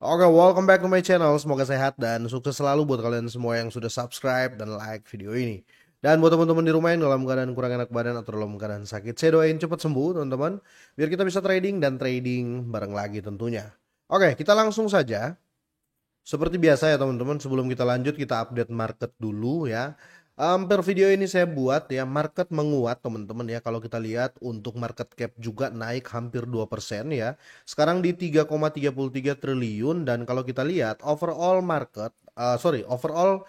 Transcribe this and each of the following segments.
Oke, welcome back to my channel. Semoga sehat dan sukses selalu buat kalian semua yang sudah subscribe dan like video ini. Dan buat teman-teman di rumah yang dalam keadaan kurang enak badan atau dalam keadaan sakit, saya doain cepat sembuh, teman-teman. Biar kita bisa trading dan trading bareng lagi tentunya. Oke, kita langsung saja. Seperti biasa ya teman-teman, sebelum kita lanjut kita update market dulu ya. Per video ini saya buat ya market menguat teman-teman ya. Kalau kita lihat untuk market cap juga naik hampir 2% ya. Sekarang di 3,33 triliun dan kalau kita lihat overall market overall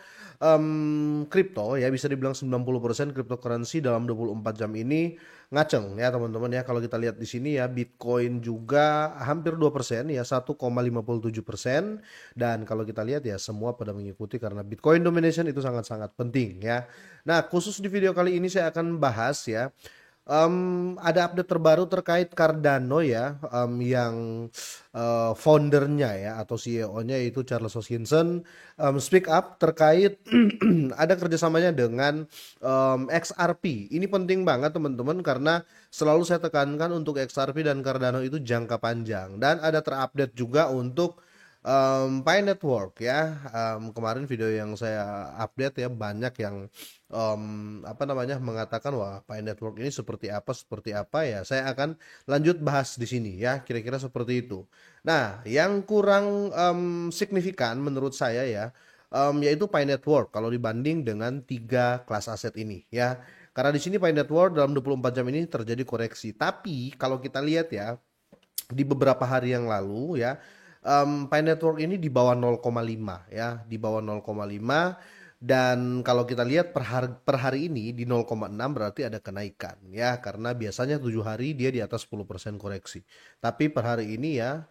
crypto ya bisa dibilang 90% cryptocurrency dalam 24 jam ini ngaceng ya teman-teman ya. Kalau kita lihat di sini ya Bitcoin juga hampir 2% ya 1,57%. Dan kalau kita lihat ya semua pada mengikuti karena Bitcoin domination itu sangat-sangat penting ya. Nah khusus di video kali ini saya akan bahas ya. Ada update terbaru terkait Cardano ya, yang foundernya ya atau CEO-nya itu Charles Hoskinson speak up terkait ada kerjasamanya dengan XRP. Ini penting banget teman-teman karena selalu saya tekankan untuk XRP dan Cardano itu jangka panjang dan ada terupdate juga untuk Pi Network ya. Kemarin video yang saya update ya banyak yang mengatakan wah Pi Network ini seperti apa ya. Saya akan lanjut bahas di sini ya, kira-kira seperti itu. Nah, yang kurang signifikan menurut saya ya, yaitu Pi Network kalau dibanding dengan tiga kelas aset ini ya. Karena di sini Pi Network dalam 24 jam ini terjadi koreksi. Tapi kalau kita lihat ya di beberapa hari yang lalu ya, Pi Network ini di bawah 0,5 ya, di bawah 0,5. Dan kalau kita lihat per hari ini di 0,6 berarti ada kenaikan ya, karena biasanya 7 hari dia di atas 10% koreksi. Tapi per hari ini ya,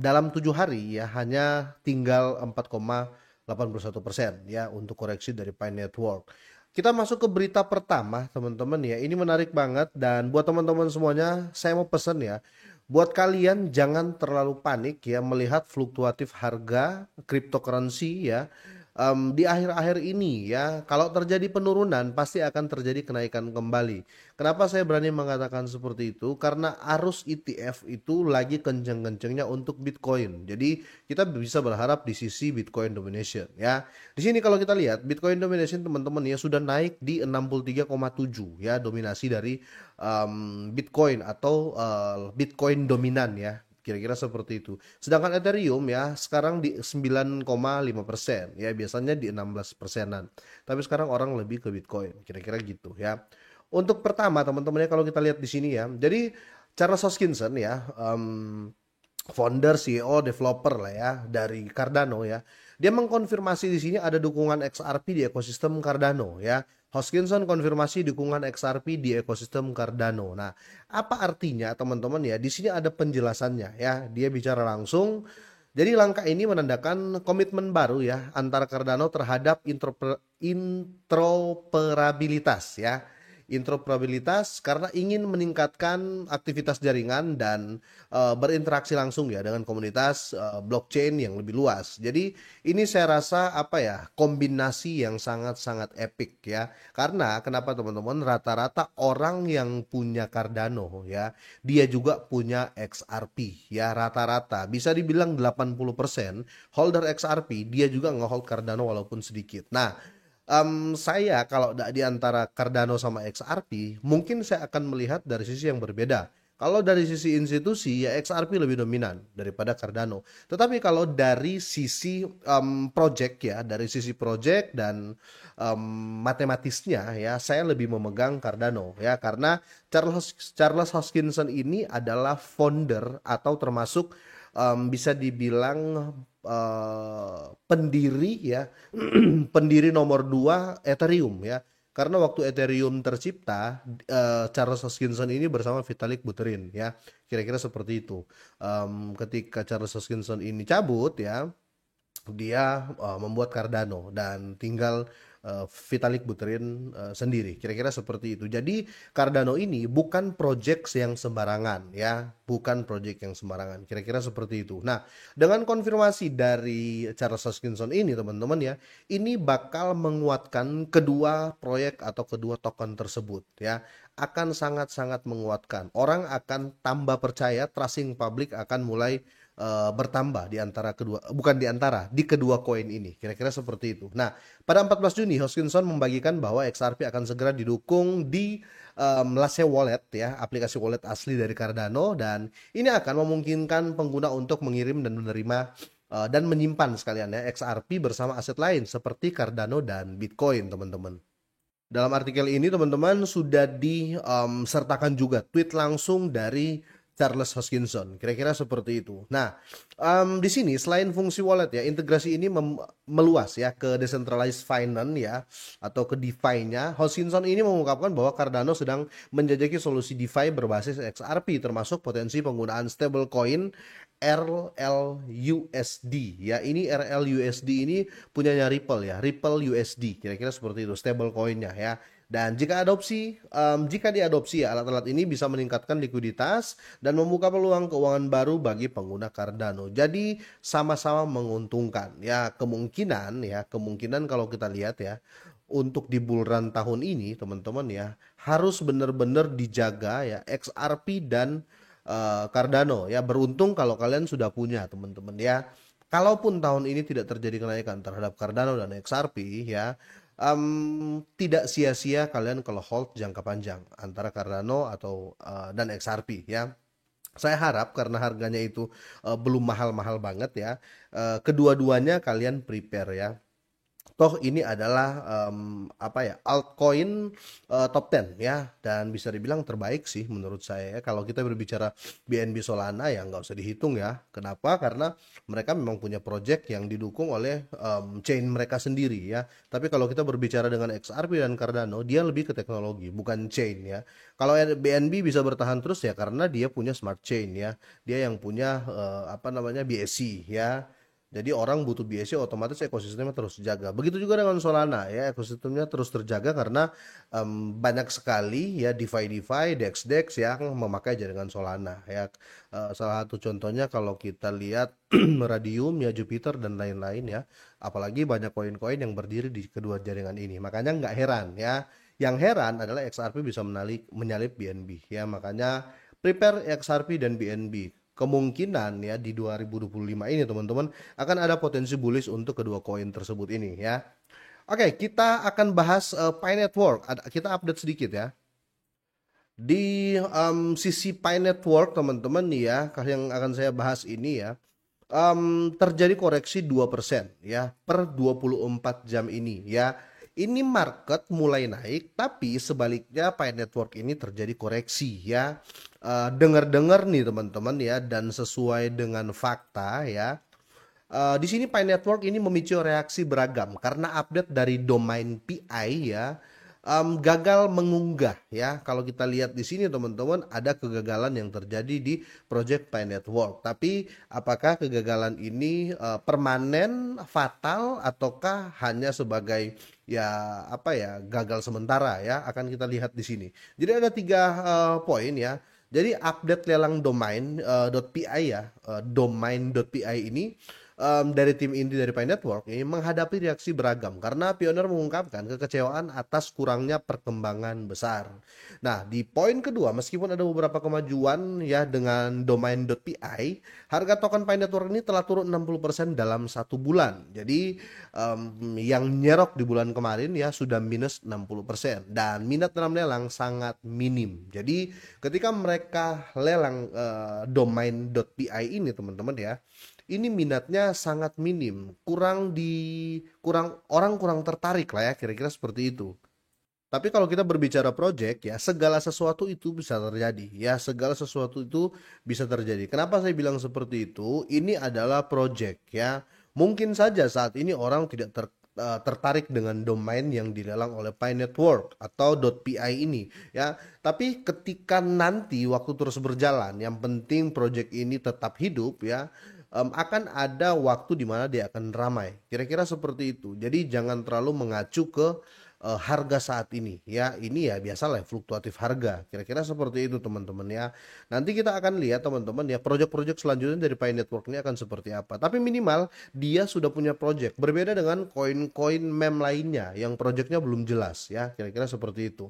dalam 7 hari ya hanya tinggal 4,81% ya untuk koreksi dari Pi Network. Kita masuk ke berita pertama teman-teman ya, ini menarik banget dan buat teman-teman semuanya saya mau pesen ya. Buat kalian jangan terlalu panik ya melihat fluktuatif harga cryptocurrency ya. Di akhir-akhir ini ya, kalau terjadi penurunan pasti akan terjadi kenaikan kembali. Kenapa saya berani mengatakan seperti itu? Karena arus ETF itu lagi kenceng-kencengnya untuk Bitcoin. Jadi kita bisa berharap di sisi Bitcoin domination ya. Di sini kalau kita lihat Bitcoin domination teman-teman ya sudah naik di 63,7 ya, dominasi dari Bitcoin atau Bitcoin dominan ya. Kira-kira seperti itu. Sedangkan Ethereum ya sekarang di 9,5% ya, biasanya di 16 persenan. Tapi sekarang orang lebih ke Bitcoin. Kira-kira gitu ya. Untuk pertama teman-teman ya kalau kita lihat di sini ya. Jadi Charles Hoskinson ya, founder, CEO, developer lah ya dari Cardano ya. Dia mengkonfirmasi di sini ada dukungan XRP di ekosistem Cardano ya. Hoskinson konfirmasi dukungan XRP di ekosistem Cardano. Nah, apa artinya teman-teman ya? Di sini ada penjelasannya ya. Dia bicara langsung. Jadi langkah ini menandakan komitmen baru ya antara Cardano terhadap interoperabilitas ya. Interoperabilitas karena ingin meningkatkan aktivitas jaringan dan berinteraksi langsung ya dengan komunitas blockchain yang lebih luas. Jadi ini saya rasa apa ya, kombinasi yang sangat-sangat epic ya. Karena kenapa teman-teman, rata-rata orang yang punya Cardano ya, dia juga punya XRP ya, rata-rata bisa dibilang 80% holder XRP dia juga ngehold Cardano walaupun sedikit. Nah, saya kalau di antara Cardano sama XRP, mungkin saya akan melihat dari sisi yang berbeda. Kalau dari sisi institusi, ya XRP lebih dominan daripada Cardano. Tetapi kalau dari sisi project ya, dari sisi project dan matematisnya ya, saya lebih memegang Cardano ya, karena Charles Hoskinson ini adalah founder atau termasuk bisa dibilang pendiri ya, pendiri nomor 2 Ethereum ya. Karena waktu Ethereum tercipta, Charles Hoskinson ini bersama Vitalik Buterin ya. Kira-kira seperti itu. Ketika Charles Hoskinson ini cabut ya, dia membuat Cardano dan tinggal Vitalik Buterin sendiri. Kira-kira seperti itu. Jadi Cardano ini bukan project yang sembarangan ya, bukan project yang sembarangan. Kira-kira seperti itu. Nah, dengan konfirmasi dari Charles Hoskinson ini teman-teman ya, ini bakal menguatkan kedua proyek atau kedua token tersebut ya. Akan sangat-sangat menguatkan. Orang akan tambah percaya, trusting public akan mulai bertambah di antara kedua, bukan di antara, di kedua koin ini. Kira-kira seperti itu. Nah, pada 14 Juni Hoskinson membagikan bahwa XRP akan segera didukung di Lasso Wallet ya, aplikasi wallet asli dari Cardano, dan ini akan memungkinkan pengguna untuk mengirim dan menerima dan menyimpan sekalian ya XRP bersama aset lain seperti Cardano dan Bitcoin, teman-teman. Dalam artikel ini teman-teman sudah disertakan juga tweet langsung dari Charles Hoskinson, kira-kira seperti itu. Nah, di sini selain fungsi wallet ya, integrasi ini meluas ya ke decentralized finance ya, atau ke DeFi-nya. Hoskinson ini mengungkapkan bahwa Cardano sedang menjajaki solusi DeFi berbasis XRP, termasuk potensi penggunaan stablecoin RLUSD ya. Ini RLUSD ini punyanya Ripple ya, Ripple USD, kira-kira seperti itu stable coinnya ya. Dan jika diadopsi ya, alat-alat ini bisa meningkatkan likuiditas dan membuka peluang keuangan baru bagi pengguna Cardano. Jadi sama-sama menguntungkan ya. Kemungkinan kalau kita lihat ya, untuk di bull run tahun ini teman-teman ya, harus benar-benar dijaga ya XRP dan Cardano ya. Beruntung kalau kalian sudah punya teman-teman ya. Kalaupun tahun ini tidak terjadi kenaikan terhadap Cardano dan XRP ya, tidak sia-sia kalian kalau hold jangka panjang antara Cardano atau dan XRP ya. Saya harap karena harganya itu belum mahal-mahal banget ya, kedua-duanya kalian prepare ya. Toh ini adalah altcoin top 10 ya, dan bisa dibilang terbaik sih menurut saya ya. Kalau kita berbicara BNB Solana ya nggak usah dihitung ya. Kenapa? Karena mereka memang punya project yang didukung oleh chain mereka sendiri ya. Tapi kalau kita berbicara dengan XRP dan Cardano, dia lebih ke teknologi bukan chain ya. Kalau BNB bisa bertahan terus ya karena dia punya smart chain ya. Dia yang punya BSC ya. Jadi orang butuh BSC, otomatis ekosistemnya terus terjaga. Begitu juga dengan Solana ya, ekosistemnya terus terjaga karena banyak sekali ya DeFi, DEX yang memakai jaringan Solana ya. Salah satu contohnya kalau kita lihat Radium ya, Jupiter dan lain-lain ya. Apalagi banyak koin-koin yang berdiri di kedua jaringan ini. Makanya nggak heran ya. Yang heran adalah XRP bisa menyalip BNB ya. Makanya prepare XRP dan BNB. Kemungkinan ya di 2025 ini teman-teman akan ada potensi bullish untuk kedua koin tersebut ini ya. Oke, kita akan bahas Pi Network. Kita update sedikit ya. Di sisi Pi Network teman-teman nih ya, yang akan saya bahas ini ya, terjadi koreksi 2% ya per 24 jam ini ya. Ini market mulai naik, tapi sebaliknya Pi Network ini terjadi koreksi ya. Dengar-dengar nih teman-teman ya, dan sesuai dengan fakta ya. Di sini Pi Network ini memicu reaksi beragam karena update dari domain PI ya, gagal mengunggah ya. Kalau kita lihat di sini teman-teman, ada kegagalan yang terjadi di project Pi Network. Tapi apakah kegagalan ini permanen, fatal, ataukah hanya sebagai gagal sementara ya, akan kita lihat di sini. Jadi ada 3 poin ya. Jadi update lelang domain.pi ya, domain.pi ini dari tim inti dari Pi Network ini menghadapi reaksi beragam karena Pioneer mengungkapkan kekecewaan atas kurangnya perkembangan besar. Nah, di poin kedua, meskipun ada beberapa kemajuan ya dengan domain.pi, harga token Pi Network ini telah turun 60% dalam 1 bulan. Jadi yang nyerok di bulan kemarin ya sudah minus 60% dan minat dalam lelang sangat minim. Jadi ketika mereka lelang domain.pi ini teman-teman ya, ini minatnya sangat minim, orang kurang tertarik lah ya, kira-kira seperti itu. Tapi kalau kita berbicara project ya, segala sesuatu itu bisa terjadi ya, segala sesuatu itu bisa terjadi. Kenapa saya bilang seperti itu? Ini adalah project ya. Mungkin saja saat ini orang tidak tertarik dengan domain yang dilelang oleh Pi Network atau .pi ini ya. Tapi ketika nanti waktu terus berjalan, yang penting project ini tetap hidup ya, akan ada waktu di mana dia akan ramai. Kira-kira seperti itu. Jadi jangan terlalu mengacu ke harga saat ini ya. Ini ya biasalah fluktuatif harga. Kira-kira seperti itu teman-teman ya. Nanti kita akan lihat teman-teman ya, project-project selanjutnya dari Pi Network ini akan seperti apa. Tapi minimal dia sudah punya project. Berbeda dengan koin-koin meme lainnya yang projectnya belum jelas ya. Kira-kira seperti itu.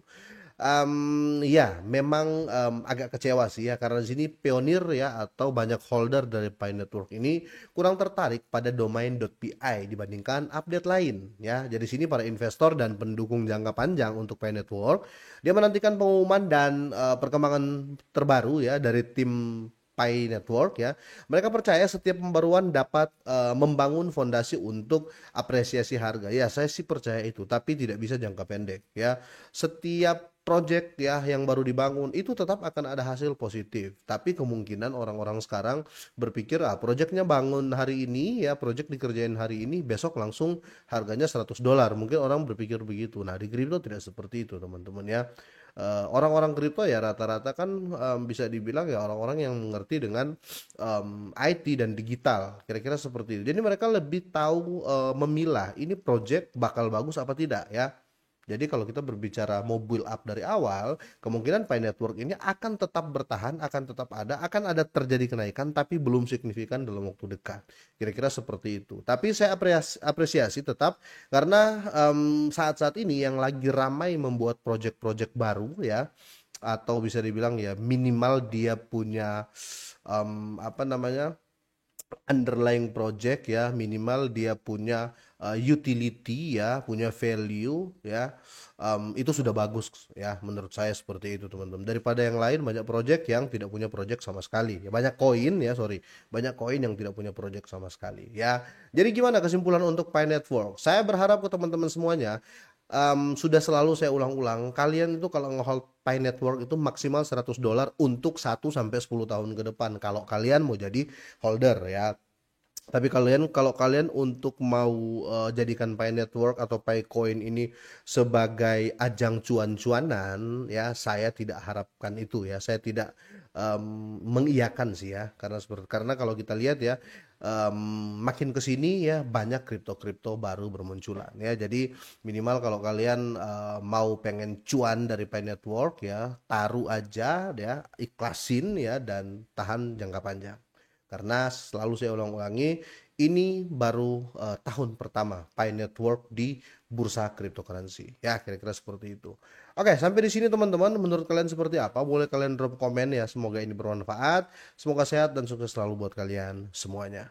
Ya memang, agak kecewa sih ya karena di sini pionir ya atau banyak holder dari Pi Network ini kurang tertarik pada domain.pi dibandingkan update lain ya. Jadi sini para investor dan pendukung jangka panjang untuk Pi Network, dia menantikan pengumuman dan, perkembangan terbaru ya dari tim Pi Network ya. Mereka percaya setiap pembaruan dapat, membangun fondasi untuk apresiasi harga. Ya, saya sih percaya itu, tapi tidak bisa jangka pendek ya. Setiap project ya yang baru dibangun itu tetap akan ada hasil positif. Tapi kemungkinan orang-orang sekarang berpikir projectnya bangun hari ini ya, project dikerjain hari ini, besok langsung harganya $100. Mungkin orang berpikir begitu. Nah, di kripto tidak seperti itu, teman-teman ya. Orang-orang kripto ya rata-rata kan bisa dibilang ya orang-orang yang mengerti dengan IT dan digital, kira-kira seperti itu. Jadi mereka lebih tahu memilah ini project bakal bagus apa tidak ya. Jadi kalau kita berbicara mau build up dari awal, kemungkinan Pi Network ini akan tetap bertahan, akan tetap ada, akan ada terjadi kenaikan, tapi belum signifikan dalam waktu dekat. Kira-kira seperti itu. Tapi saya apresiasi tetap karena saat-saat ini yang lagi ramai membuat project-project baru ya, atau bisa dibilang ya minimal dia punya apa namanya underlying project ya, minimal dia punya utility ya, punya value ya, itu sudah bagus ya menurut saya seperti itu teman-teman, daripada yang lain banyak project yang tidak punya project sama sekali ya, banyak koin ya, sorry, banyak koin yang tidak punya project sama sekali ya. Jadi gimana kesimpulan untuk Pi Network? Saya berharap ke teman-teman semuanya, sudah selalu saya ulang-ulang, kalian itu kalau ngehold Pi Network itu maksimal $100 untuk 1 sampai 10 tahun ke depan kalau kalian mau jadi holder ya. Tapi kalau kalian untuk mau jadikan Pi Network atau Pi Coin ini sebagai ajang cuan-cuanan ya, saya tidak harapkan itu ya. Saya tidak mengiyakan sih ya, karena kalau kita lihat ya, makin ke sini ya banyak kripto-kripto baru bermunculan ya. Jadi minimal kalau kalian mau pengen cuan dari Pi Network ya, taruh aja ya, ikhlasin ya dan tahan jangka panjang. Karena selalu saya ulang-ulangi, ini baru tahun pertama Pi Network di bursa cryptocurrency. Ya, kira-kira seperti itu. Oke, sampai di sini teman-teman. Menurut kalian seperti apa? Boleh kalian drop komen ya. Semoga ini bermanfaat. Semoga sehat dan sukses selalu buat kalian semuanya.